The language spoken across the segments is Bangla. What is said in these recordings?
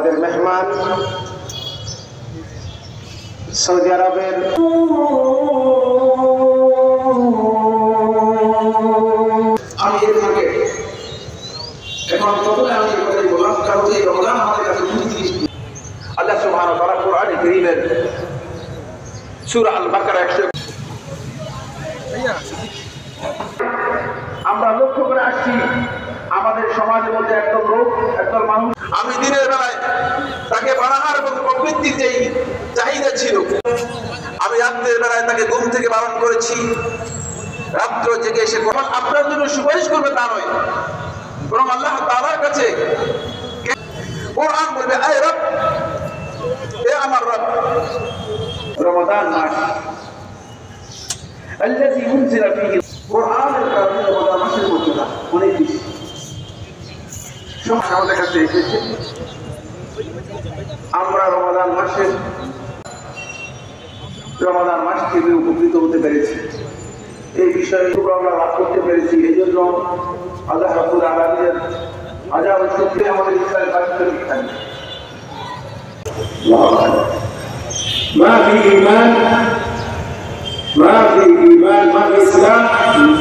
আমাদের মেহমান সৌদি আরবের আমি এর আগে এখন প্রথমে আমি কথাই বললাম কারণ এই রমজান আমাদের কাছে 29 আল্লাহ সুবহানাহু ওয়া তাআলা কোরআনে কারীমের সূরা আল বাকারা 100 আমরা লক্ষ্য করে আসছি আমাদের সমাজের মধ্যে একদল লোক একদল মানুষ আমি দিনের বেলায় তাকে বানাহার এবং প্রবৃত্তির যেই চাহিদা ছিল আমি রাত্রের বেলায় তাকে ঘুম থেকে বারণ করেছি রাত্র জেগে এসে কখন আপনার জন্য সুপারিশ করবে তা নয় বরং আল্লাহ তাআলার কাছে কোরআন বলবে আয় রব হে আমার রব রমাদান মাস الذي انزل فيه القرآن الكريم রমাদান মাসের মর্যাদা অনেক বেশি আমাদের কাছে এসেছে আমরা রমাদান মাস থেকে উপকৃত হতে পেরেছি এই বিষয়ে আমরা লাভ করতে পেরেছি এই জন্য আল্লাহ রাব্বুল আলামিনের হাজার শুকরিয়া আমাদের ইসলামের পাশে থাকবে ما في إيمان ما في إسلام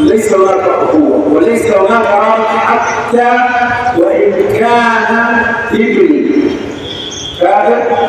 ليس هناك أخوة وليس هناك رابط حتى وإن كان ابني كافر